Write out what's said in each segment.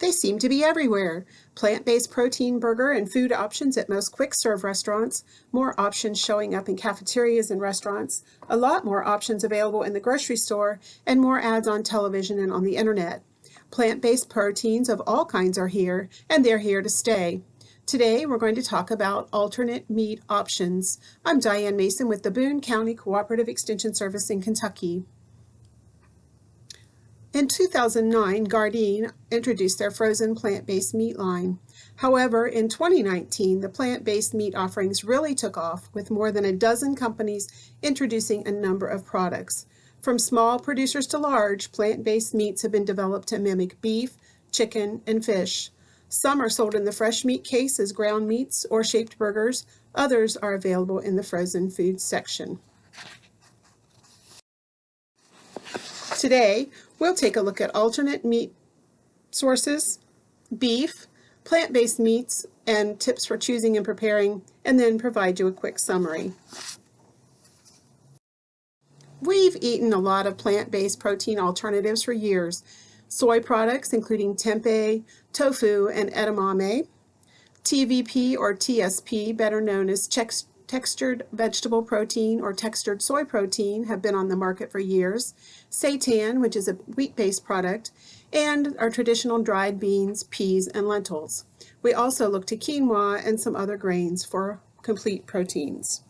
They seem to be everywhere. Plant-based protein burger and food options at most quick-serve restaurants, more options showing up in cafeterias and restaurants, a lot more options available in the grocery store, and more ads on television and on the internet. Plant-based proteins of all kinds are here, and they're here to stay. Today, we're going to talk about alternate meat options. I'm Diane Mason with the Boone County Cooperative Extension Service in Kentucky. In 2009, Gardein introduced their frozen plant-based meat line. However, in 2019, the plant-based meat offerings really took off, with more than a dozen companies introducing a number of products. From small producers to large, plant-based meats have been developed to mimic beef, chicken, and fish. Some are sold in the fresh meat case as ground meats or shaped burgers. Others are available in the frozen food section. Today, we'll take a look at alternate meat sources, beef, plant-based meats, and tips for choosing and preparing, and then provide you a quick summary. We've eaten a lot of plant-based protein alternatives for years. Soy products including tempeh, tofu, and edamame. TVP or TSP, better known as textured vegetable protein or textured soy protein, have been on the market for years. Seitan, which is a wheat-based product, and our traditional dried beans, peas, and lentils. We also look to quinoa and some other grains for complete proteins.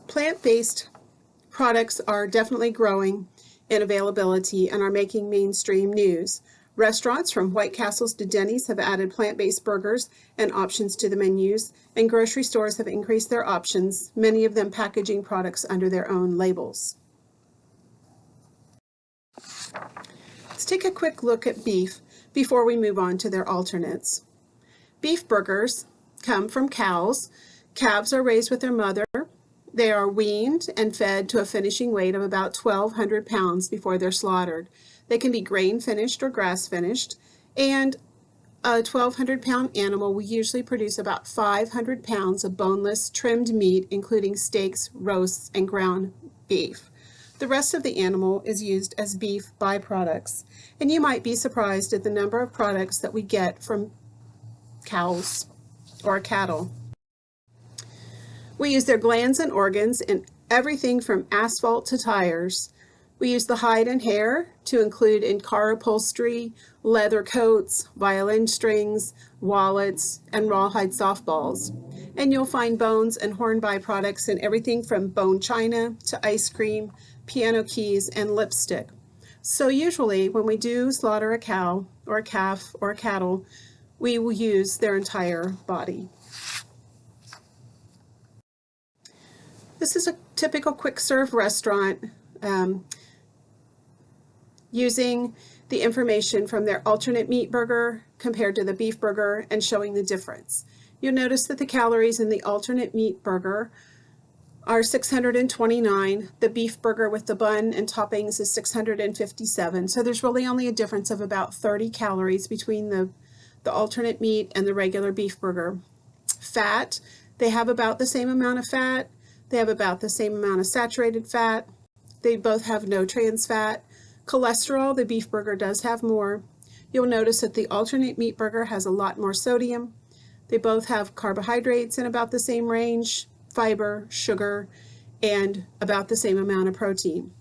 Plant-based products are definitely growing in availability and are making mainstream news. Restaurants from White Castles to Denny's have added plant-based burgers and options to the menus, and grocery stores have increased their options, many of them packaging products under their own labels. Let's take a quick look at beef before we move on to their alternates. Beef burgers come from cows. Calves are raised with their mother. They are weaned and fed to a finishing weight of about 1,200 pounds before they're slaughtered. They can be grain finished or grass finished, and a 1,200-pound animal will usually produce about 500 pounds of boneless, trimmed meat, including steaks, roasts, and ground beef. The rest of the animal is used as beef byproducts, and you might be surprised at the number of products that we get from cows or cattle. We use their glands and organs in everything from asphalt to tires. We use the hide and hair to include in car upholstery, leather coats, violin strings, wallets, and rawhide softballs. And you'll find bones and horn byproducts in everything from bone china to ice cream, piano keys, and lipstick. So usually when we do slaughter a cow or a calf or a cattle, we will use their entire body. This is a typical quick-serve restaurant using the information from their alternate meat burger compared to the beef burger and showing the difference. You'll notice that the calories in the alternate meat burger are 629. The beef burger with the bun and toppings is 657. So there's really only a difference of about 30 calories between the alternate meat and the regular beef burger. Fat, they have about the same amount of fat. They have about the same amount of saturated fat. They both have no trans fat. Cholesterol, the beef burger does have more. You'll notice that the alternate meat burger has a lot more sodium. They both have carbohydrates in about the same range, fiber, sugar, and about the same amount of protein.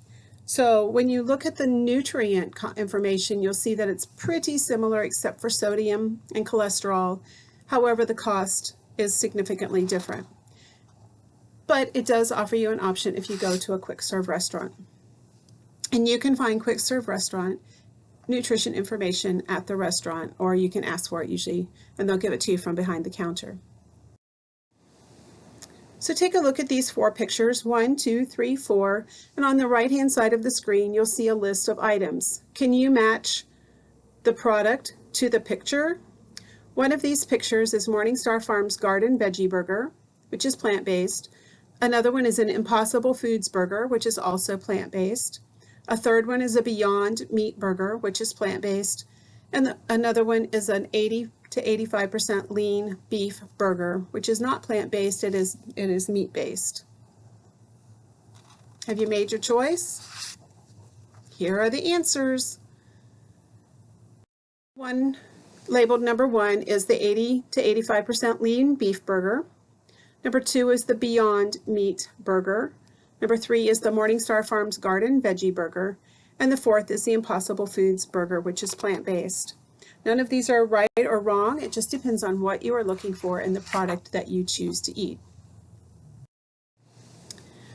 So when you look at the nutrient information, you'll see that it's pretty similar except for sodium and cholesterol. However, the cost is significantly different. But it does offer you an option if you go to a quick-serve restaurant. And you can find quick-serve restaurant nutrition information at the restaurant, or you can ask for it usually, and they'll give it to you from behind the counter. So take a look at these 4 pictures, 1, 2, 3, 4, and on the right-hand side of the screen, you'll see a list of items. Can you match the product to the picture? One of these pictures is Morningstar Farms Garden Veggie Burger, which is plant-based. Another one is an Impossible Foods burger, which is also plant-based. A third one is a Beyond Meat burger, which is plant-based. And another one is an 80 to 85% lean beef burger, which is not plant-based, it is meat-based. Have you made your choice? Here are the answers. Labeled number 1 is the 80 to 85% lean beef burger. Number 2 is the Beyond Meat burger. Number 3 is the Morningstar Farms Garden Veggie Burger. And the 4th is the Impossible Foods burger, which is plant-based. None of these are right or wrong. It just depends on what you are looking for in the product that you choose to eat.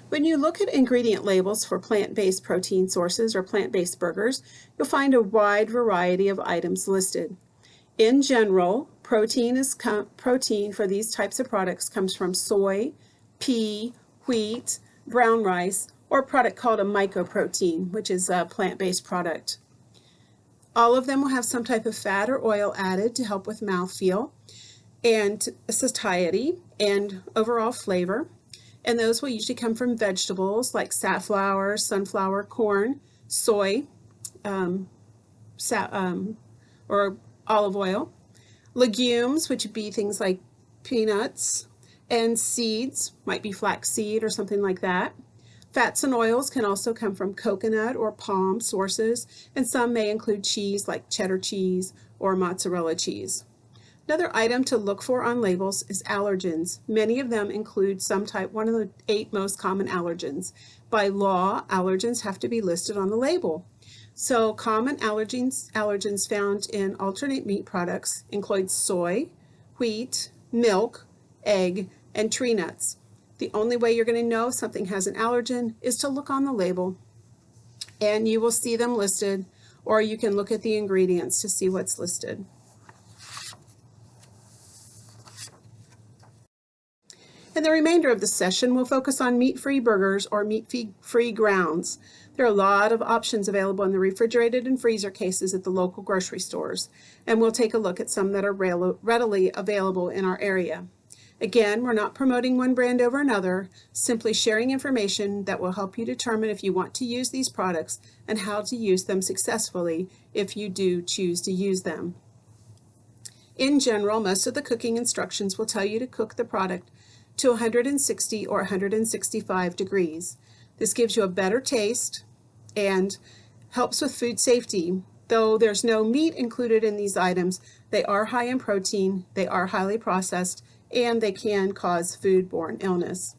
When you look at ingredient labels for plant-based protein sources or plant-based burgers, you'll find a wide variety of items listed. In general, protein for these types of products comes from soy, pea, wheat, brown rice, or a product called a mycoprotein, which is a plant-based product. All of them will have some type of fat or oil added to help with mouthfeel and satiety and overall flavor. And those will usually come from vegetables like safflower, sunflower, corn, soy, or olive oil, legumes, which would be things like peanuts, and seeds, might be flaxseed or something like that. Fats and oils can also come from coconut or palm sources, and some may include cheese like cheddar cheese or mozzarella cheese. Another item to look for on labels is allergens. Many of them include one of the 8 most common allergens. By law, allergens have to be listed on the label. So common allergens found in alternate meat products include soy, wheat, milk, egg, and tree nuts. The only way you're going to know if something has an allergen is to look on the label, and you will see them listed, or you can look at the ingredients to see what's listed. In the remainder of the session, we'll focus on meat-free burgers or meat-free grounds. There are a lot of options available in the refrigerated and freezer cases at the local grocery stores, and we'll take a look at some that are readily available in our area. Again, we're not promoting one brand over another, simply sharing information that will help you determine if you want to use these products and how to use them successfully if you do choose to use them. In general, most of the cooking instructions will tell you to cook the product to 160 or 165 degrees. This gives you a better taste and helps with food safety. Though there's no meat included in these items, they are high in protein, they are highly processed, and they can cause foodborne illness.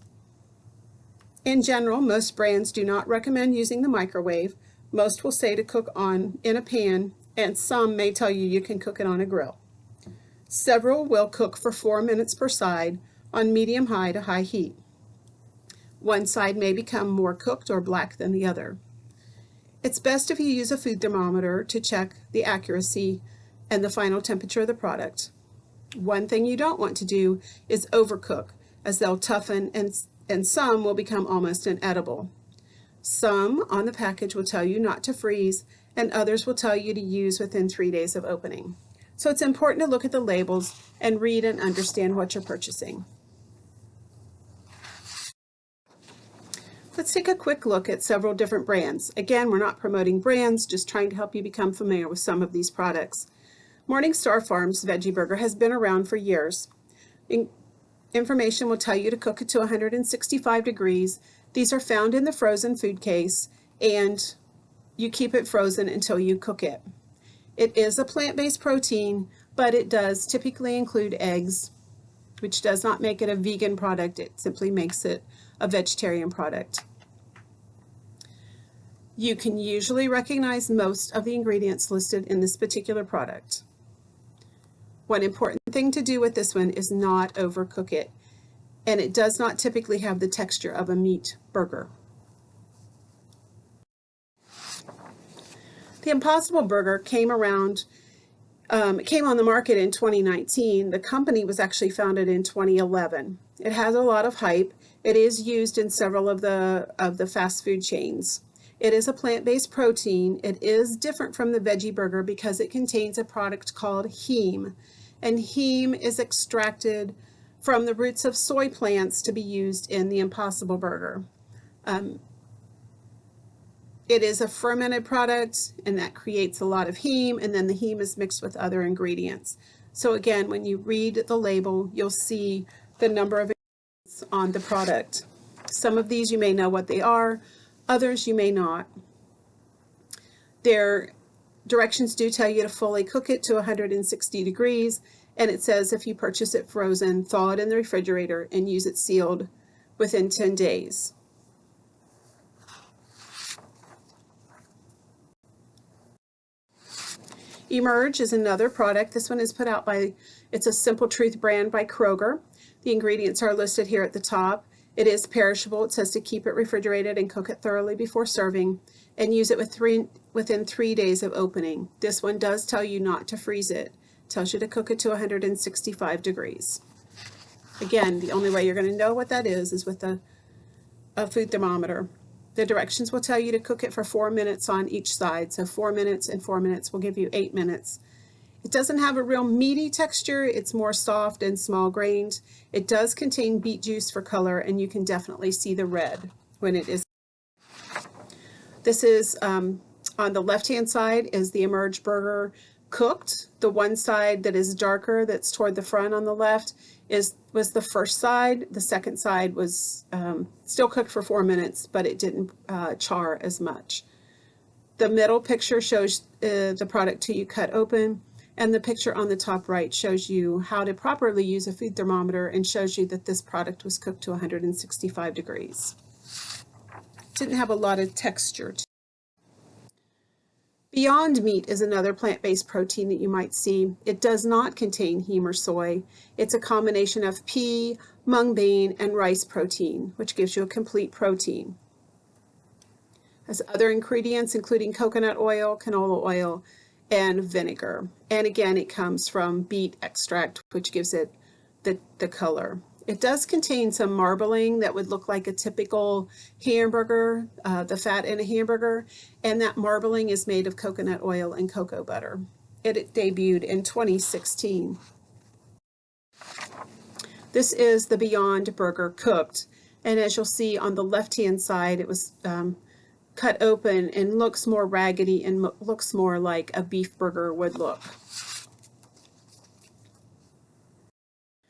In general, most brands do not recommend using the microwave. Most will say to cook in a pan, and some may tell you you can cook it on a grill. Several will cook for 4 minutes per side on medium-high to high heat. One side may become more cooked or black than the other. It's best if you use a food thermometer to check the accuracy and the final temperature of the product. One thing you don't want to do is overcook, as they'll toughen and some will become almost inedible. Some on the package will tell you not to freeze, and others will tell you to use within 3 days of opening. So it's important to look at the labels and read and understand what you're purchasing. Let's take a quick look at several different brands. Again, we're not promoting brands, just trying to help you become familiar with some of these products. Morningstar Farms Veggie Burger has been around for years. Information will tell you to cook it to 165 degrees. These are found in the frozen food case, and you keep it frozen until you cook it. It is a plant-based protein, but it does typically include eggs, which does not make it a vegan product. It simply makes it a vegetarian product. You can usually recognize most of the ingredients listed in this particular product. One important thing to do with this one is not overcook it, and it does not typically have the texture of a meat burger. The Impossible Burger came on the market in 2019. The company was actually founded in 2011. It has a lot of hype. It is used in several of the fast food chains. It is a plant-based protein. It is different from the veggie burger because it contains a product called heme, and heme is extracted from the roots of soy plants to be used in the Impossible Burger. It is a fermented product, and that creates a lot of heme, and then the heme is mixed with other ingredients. So again, when you read the label, you'll see the number of ingredients on the product. Some of these you may know what they are, others you may not. Their directions do tell you to fully cook it to 160 degrees, and it says if you purchase it frozen, thaw it in the refrigerator and use it sealed within 10 days. Emerge is another product. This one is put out by, it's a Simple Truth brand by Kroger. The ingredients are listed here at the top. It is perishable. It says to keep it refrigerated and cook it thoroughly before serving, and use it within 3 days of opening. This one does tell you not to freeze it. It tells you to cook it to 165 degrees. Again, the only way you're going to know what that is with a food thermometer. The directions will tell you to cook it for 4 minutes on each side. So 4 minutes and 4 minutes will give you 8 minutes. It doesn't have a real meaty texture. It's more soft and small grained. It does contain beet juice for color, and you can definitely see the red when it is. This is on the left-hand side is the Emerge burger cooked. The one side that is darker, that's toward the front on the left, was the first side. The second side was still cooked for 4 minutes, but it didn't char as much. The middle picture shows the product till you cut open, and the picture on the top right shows you how to properly use a food thermometer and shows you that this product was cooked to 165 degrees. Didn't have a lot of texture. Beyond Meat is another plant-based protein that you might see. It does not contain heme or soy. It's a combination of pea, mung bean, and rice protein, which gives you a complete protein. It has other ingredients including coconut oil, canola oil, and vinegar. And again, it comes from beet extract, which gives it the color. It does contain some marbling that would look like a typical hamburger, the fat in a hamburger, and that marbling is made of coconut oil and cocoa butter. It debuted in 2016. This is the Beyond Burger cooked, and as you'll see on the left-hand side, it was cut open and looks more raggedy and looks more like a beef burger would look.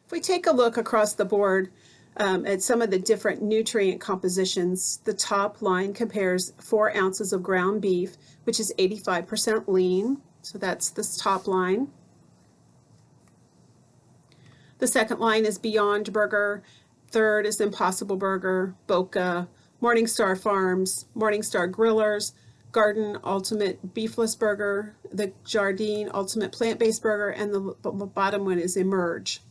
If we take a look across the board at some of the different nutrient compositions, the top line compares 4 ounces of ground beef, which is 85% lean, so that's this top line. The second line is Beyond Burger, third is Impossible Burger, Boca, Morningstar Farms, Morningstar Grillers, Garden Ultimate Beefless Burger, the Jardine Ultimate Plant-Based Burger, and the bottom one is Emerge.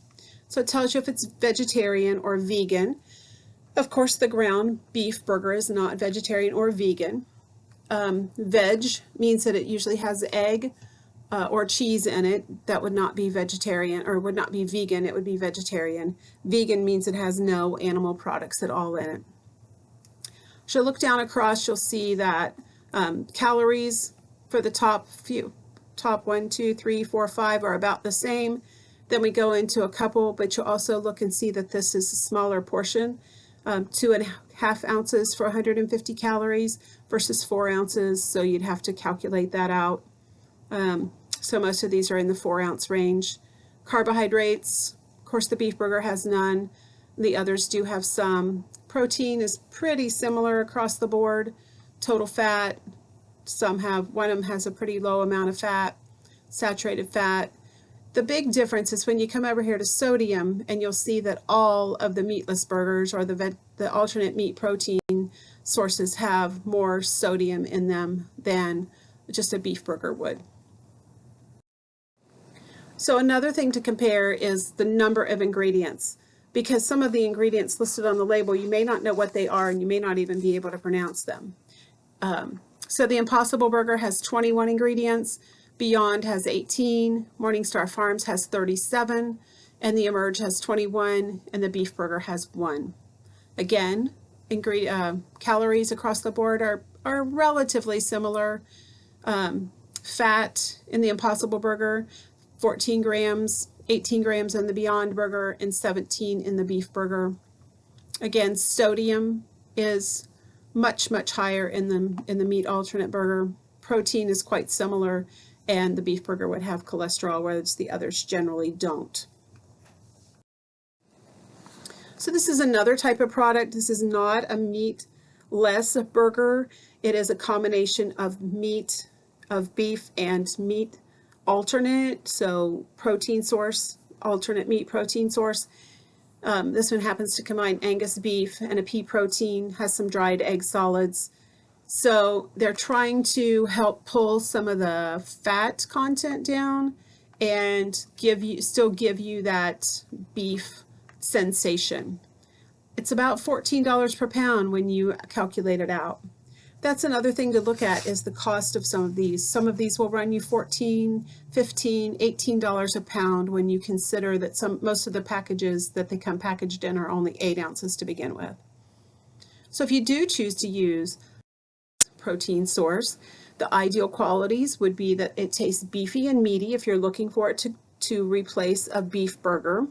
So it tells you if it's vegetarian or vegan. Of course, the ground beef burger is not vegetarian or vegan. Veg means that it usually has egg or cheese in it. That would not be vegetarian, or would not be vegan, it would be vegetarian. Vegan means it has no animal products at all in it. So look down across, you'll see that calories for the top 1, 2, 3, 4, 5 are about the same. Then we go into a couple, but you'll also look and see that this is a smaller portion, 2.5 ounces for 150 calories versus 4 ounces, so you'd have to calculate that out. So most of these are in the 4-ounce range. Carbohydrates, of course the beef burger has none. The others do have some. Protein is pretty similar across the board. Total fat, one of them has a pretty low amount of fat, saturated fat. The big difference is when you come over here to sodium, and you'll see that all of the meatless burgers or the alternate meat protein sources have more sodium in them than just a beef burger would. So another thing to compare is the number of ingredients, because some of the ingredients listed on the label, you may not know what they are, and you may not even be able to pronounce them. So the Impossible Burger has 21 ingredients. Beyond has 18, Morningstar Farms has 37, and the Emerge has 21, and the beef burger has 1. Again, calories across the board are relatively similar. Fat in the Impossible Burger, 14 grams, 18 grams in the Beyond Burger, and 17 in the beef burger. Again, sodium is much higher in the meat alternate burger. Protein is quite similar, and the beef burger would have cholesterol, whereas the others generally don't. So this is another type of product. This is not a meatless burger. It is a combination of meat of beef and meat alternate, so protein source, alternate meat protein source. This one happens to combine Angus beef and a pea protein, has some dried egg solids. So they're trying to help pull some of the fat content down and still give you that beef sensation. It's about $14 per pound when you calculate it out. That's another thing to look at, is the cost of some of these. Some of these will run you $14, $15, $18 a pound when you consider that most of the packages that they come packaged in are only 8 ounces to begin with. So if you do choose to use protein source, the ideal qualities would be that it tastes beefy and meaty if you're looking for it to replace a beef burger.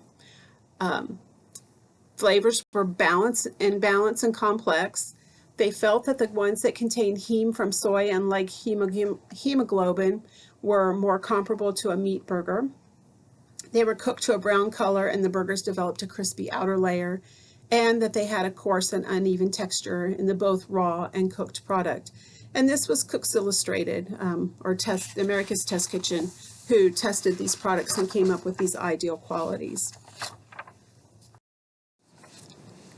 Flavors were balanced and complex. They felt that the ones that contained heme from soy and like hemoglobin were more comparable to a meat burger. They were cooked to a brown color and the burgers developed a crispy outer layer, and that they had a coarse and uneven texture in the both raw and cooked product. And this was Cooks Illustrated, America's Test Kitchen, who tested these products and came up with these ideal qualities.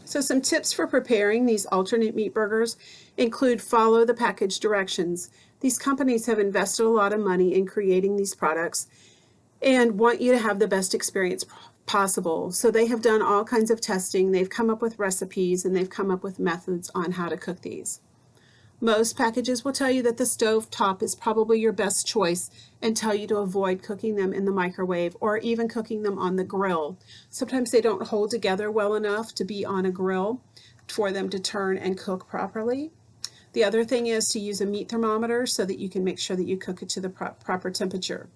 So some tips for preparing these alternate meat burgers include: follow the package directions. These companies have invested a lot of money in creating these products and want you to have the best experience possible. So they have done all kinds of testing, they've come up with recipes, and they've come up with methods on how to cook these. Most packages will tell you that the stove top is probably your best choice and tell you to avoid cooking them in the microwave or even cooking them on the grill. Sometimes they don't hold together well enough to be on a grill for them to turn and cook properly. The other thing is to use a meat thermometer so that you can make sure that you cook it to the proper temperature.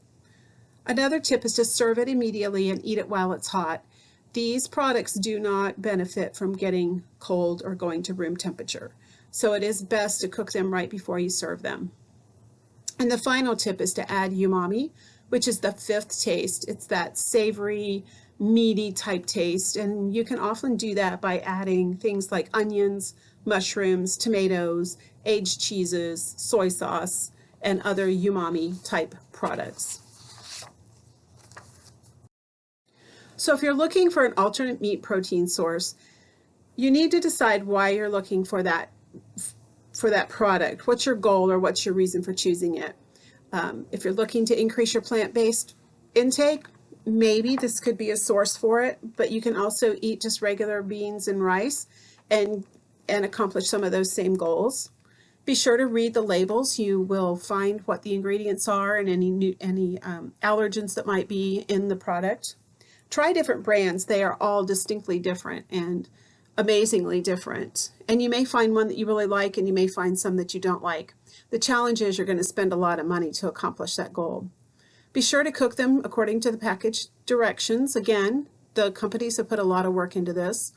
Another tip is to serve it immediately and eat it while it's hot. These products do not benefit from getting cold or going to room temperature. So it is best to cook them right before you serve them. And the final tip is to add umami, which is the 5th taste. It's that savory, meaty type taste. And you can often do that by adding things like onions, mushrooms, tomatoes, aged cheeses, soy sauce, and other umami type products. So if you're looking for an alternate meat protein source, you need to decide why you're looking for that product. What's your goal, or what's your reason for choosing it? If you're looking to increase your plant-based intake, maybe this could be a source for it, but you can also eat just regular beans and rice and accomplish some of those same goals. Be sure to read the labels. You will find what the ingredients are and any allergens that might be in the product. Try different brands. They are all distinctly different and amazingly different. And you may find one that you really like, and you may find some that you don't like. The challenge is you're going to spend a lot of money to accomplish that goal. Be sure to cook them according to the package directions. Again, the companies have put a lot of work into this.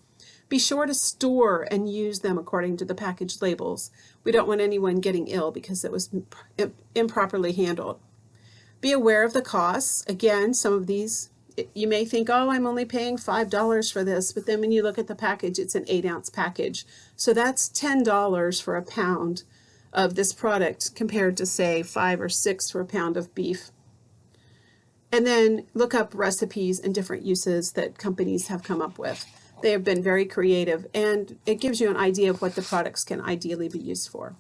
Be sure to store and use them according to the package labels. We don't want anyone getting ill because it was improperly handled. Be aware of the costs. Again, some of these, you may think, oh, I'm only paying $5 for this, but then when you look at the package, it's an 8-ounce package. So that's $10 for a pound of this product compared to, say, $5 or $6 for a pound of beef. And then look up recipes and different uses that companies have come up with. They have been very creative, and it gives you an idea of what the products can ideally be used for.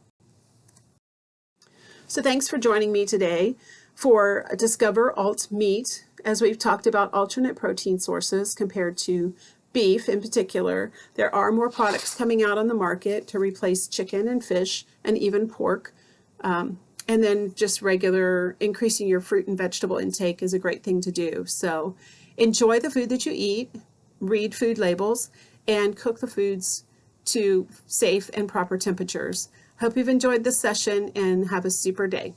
So thanks for joining me today for Discover Alt Meat, as we've talked about alternate protein sources compared to beef in particular. There are more products coming out on the market to replace chicken and fish and even pork. And then just regular increasing your fruit and vegetable intake is a great thing to do. So enjoy the food that you eat, read food labels, and cook the foods to safe and proper temperatures. Hope you've enjoyed this session and have a super day.